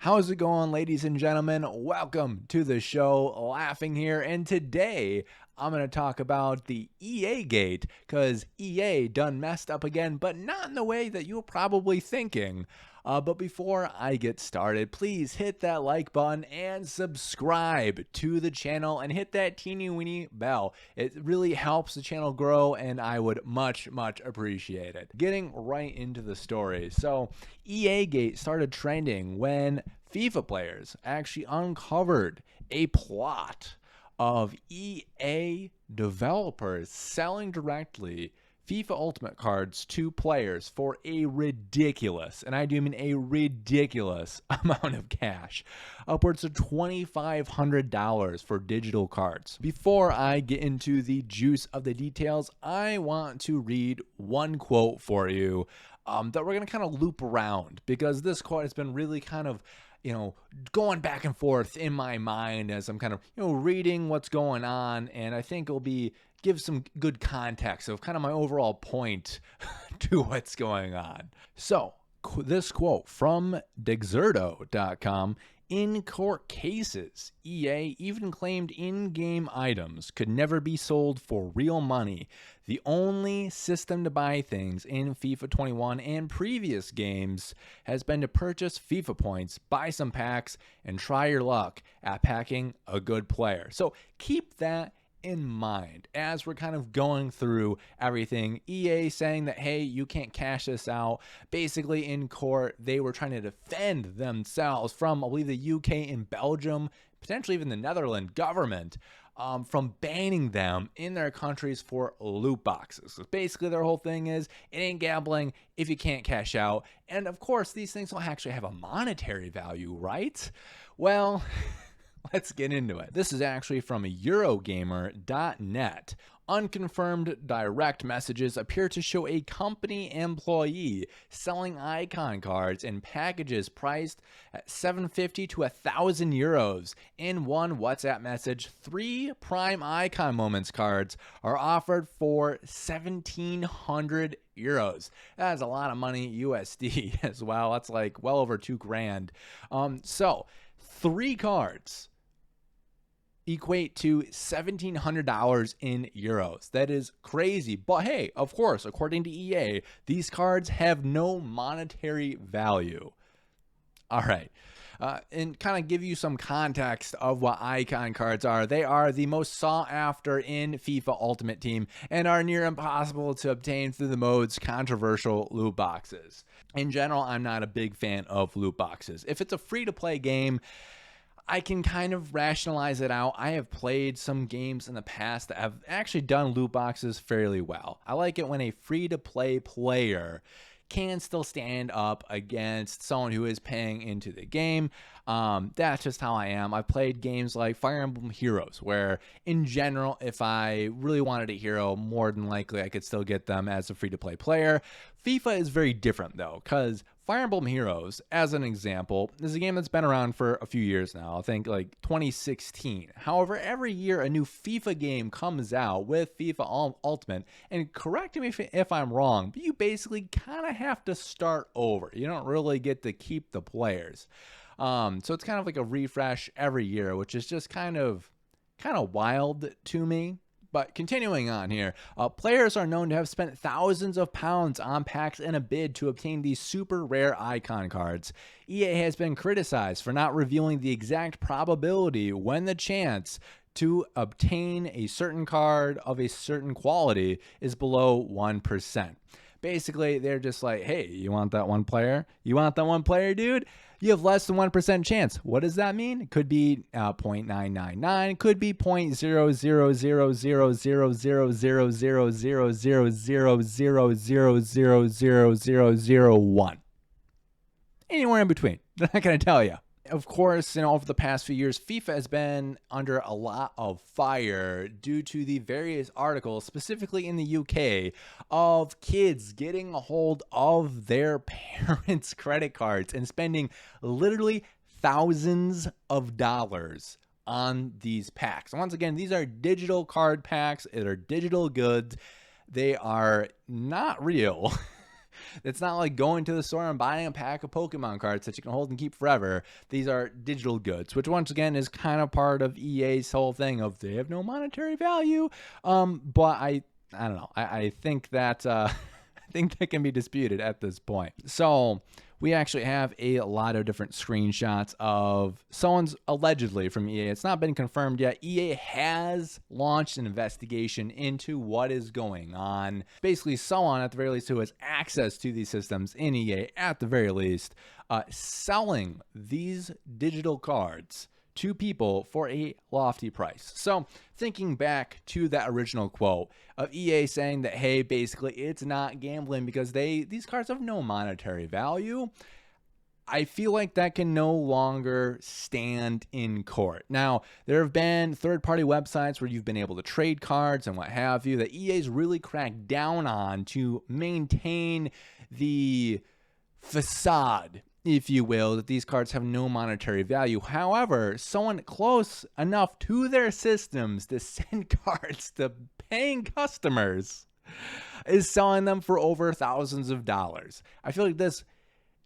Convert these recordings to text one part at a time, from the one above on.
How's it going, ladies and gentlemen? Welcome to the show. Laughing here, and today I'm going to talk about the EA gate because EA done messed up again, but not in the way that you're probably thinking. But before I get started, please hit that like button and subscribe to the channel and hit that teeny weeny bell. It really helps the channel grow, and I would much appreciate it. Getting right into the story. So EA gate started trending when FIFA players actually uncovered a plot of EA developers selling directly FIFA Ultimate cards to players for a ridiculous, and I do mean a ridiculous amount of cash, upwards of $2,500 for digital cards. Before I get into the juice of the details, I want to read one quote for you that we're going to kind of loop around, because this quote has been really kind of going back and forth in my mind as I'm kind of, reading what's going on. And I think it'll give some good context of kind of my overall point to what's going on. So this quote from Dexerto.com: in court cases, EA even claimed in-game items could never be sold for real money. The only system to buy things in FIFA 21 and previous games has been to purchase FIFA points, buy some packs, and try your luck at packing a good player. So keep that in mind as we're kind of going through everything. EA saying that, hey, you can't cash this out. Basically, in court, they were trying to defend themselves from, I believe, the UK and Belgium, potentially even the Netherlands government, from banning them in their countries for loot boxes. So basically, their whole thing is, it ain't gambling if you can't cash out. And of course, these things will actually have a monetary value, right? Well, let's get into it. This is actually from Eurogamer.net. Unconfirmed direct messages appear to show a company employee selling icon cards in packages priced at 750 to 1,000 euros. In one WhatsApp message, 3 Prime Icon Moments cards are offered for 1,700 euros. That is a lot of money USD as well. That's like well over $2,000. So 3 cards equate to $1,700 in euros. That is crazy. But hey, of course, according to EA, these cards have no monetary value. All right. And kind of give you some context of what icon cards are. They are the most sought after in FIFA Ultimate Team and are near impossible to obtain through the mode's controversial loot boxes. In general, I'm not a big fan of loot boxes. If it's a free-to-play game, I can kind of rationalize it out. I have played some games in the past that have actually done loot boxes fairly well. I like it when a free-to-play player can still stand up against someone who is paying into the game. That's just how I am. I've played games like Fire Emblem Heroes, where in general, if I really wanted a hero, more than likely I could still get them as a free-to-play player. FIFA is very different though, because Fire Emblem Heroes, as an example, is a game that's been around for a few years now. I think like 2016. However, every year a new FIFA game comes out with FIFA Ultimate, and correct me if I'm wrong, but you basically kind of have to start over. You don't really get to keep the players. So it's kind of like a refresh every year, which is just kind of wild to me. But continuing on here, players are known to have spent thousands of pounds on packs in a bid to obtain these super rare icon cards. EA has been criticized for not revealing the exact probability when the chance to obtain a certain card of a certain quality is below 1%. Basically, they're just like, hey, you want that one player? You want that one player, dude? You have less than 1% chance. What does that mean? It could be 0.999, could be 0.0000000000000000001. Anywhere in between. They're not going to tell you. Of course, over the past few years, FIFA has been under a lot of fire due to the various articles, specifically in the UK, of kids getting a hold of their parents' credit cards and spending literally thousands of dollars on these packs. And once again, these are digital card packs. They're digital goods. They are not real. It's not like going to the store and buying a pack of Pokemon cards that you can hold and keep forever. These are digital goods, which once again is kind of part of EA's whole thing of they have no monetary value. But I don't know. I think that I think that can be disputed at this point. So we actually have a lot of different screenshots of someone's allegedly from EA. It's not been confirmed yet. EA has launched an investigation into what is going on. Basically, someone at the very least who has access to these systems in EA at the very least, selling these digital cards to people for a lofty price. So thinking back to that original quote of EA saying that, hey, basically it's not gambling because these cards have no monetary value, I feel like that can no longer stand in court. Now, there have been third-party websites where you've been able to trade cards and what have you that EA's really cracked down on to maintain the facade, if you will, that these cards have no monetary value. However, someone close enough to their systems to send cards to paying customers is selling them for over thousands of dollars. I feel like this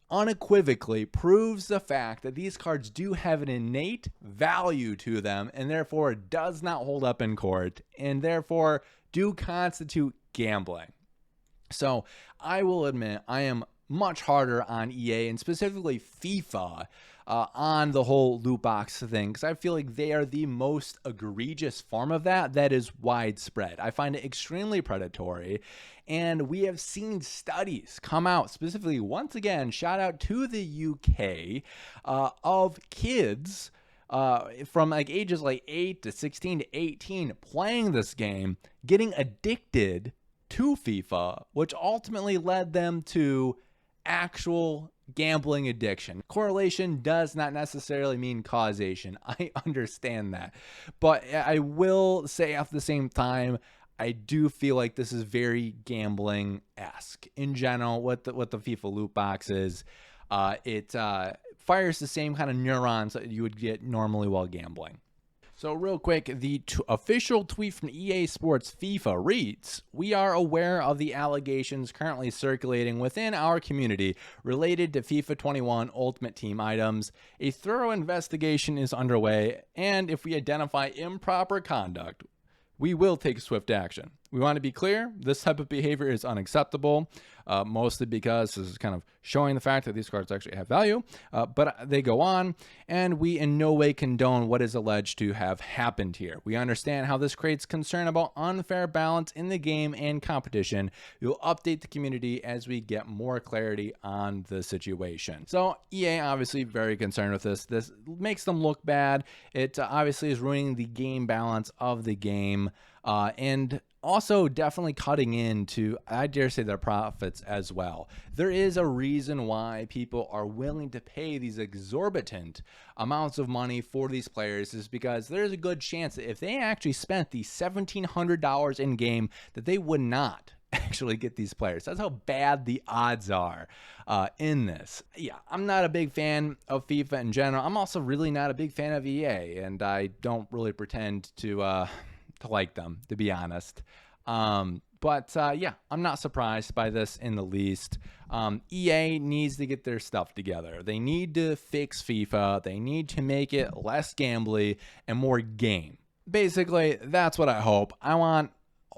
unequivocally proves the fact that these cards do have an innate value to them and therefore does not hold up in court and therefore do constitute gambling. So I will admit I am much harder on EA and specifically FIFA on the whole loot box thing, because I feel like they are the most egregious form of that is widespread. I find it extremely predatory, and we have seen studies come out specifically, once again, shout out to the UK, of kids from like ages like 8 to 16 to 18 playing this game, getting addicted to FIFA, which ultimately led them to actual gambling addiction. Correlation does not necessarily mean causation. I understand that. But I will say at the same time, I do feel like this is very gambling-esque. In general, what the FIFA loot box is, it fires the same kind of neurons that you would get normally while gambling. So real quick, the official tweet from EA Sports FIFA reads, "We are aware of the allegations currently circulating within our community related to FIFA 21 Ultimate Team items. A thorough investigation is underway, and if we identify improper conduct, we will take swift action. We want to be clear, this type of behavior is unacceptable, mostly because this is kind of showing the fact that these cards actually have value, but they go on, and we in no way condone what is alleged to have happened here. We understand how this creates concern about unfair balance in the game and competition. We will update the community as we get more clarity on the situation." So EA obviously very concerned with this. This makes them look bad. It obviously is ruining the game balance of the game, and also definitely cutting into, I dare say, their profits as well. There is a reason why people are willing to pay these exorbitant amounts of money for these players, is because there's a good chance that if they actually spent the $1,700 in game, that they would not actually get these players. That's how bad the odds are in this. Yeah, I'm not a big fan of FIFA in general. I'm also really not a big fan of EA, and I don't really pretend to like them, to be honest. But yeah, I'm not surprised by this in the least. EA needs to get their stuff together. They need to fix FIFA. They need to make it less gambly and more game. Basically, that's what I hope. I want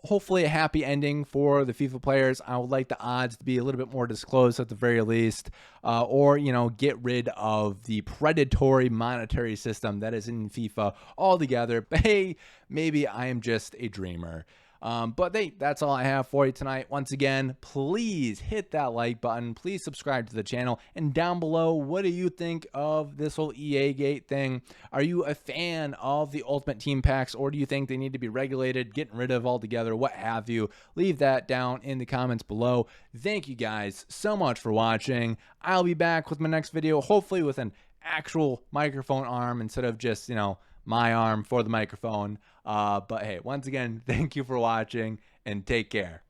hopefully a happy ending for the FIFA players. I would like the odds to be a little bit more disclosed at the very least, or, you know, get rid of the predatory monetary system that is in FIFA altogether. But hey, maybe I am just a dreamer. But hey, that's all I have for you tonight. Once again, please hit that like button. Please subscribe to the channel. And down below, what do you think of this whole EA Gate thing? Are you a fan of the Ultimate Team packs, or do you think they need to be regulated, getting rid of altogether, what have you? Leave that down in the comments below. Thank you guys so much for watching. I'll be back with my next video, hopefully with an actual microphone arm instead of just, you know, my arm for the microphone. But hey, once again, thank you for watching and take care.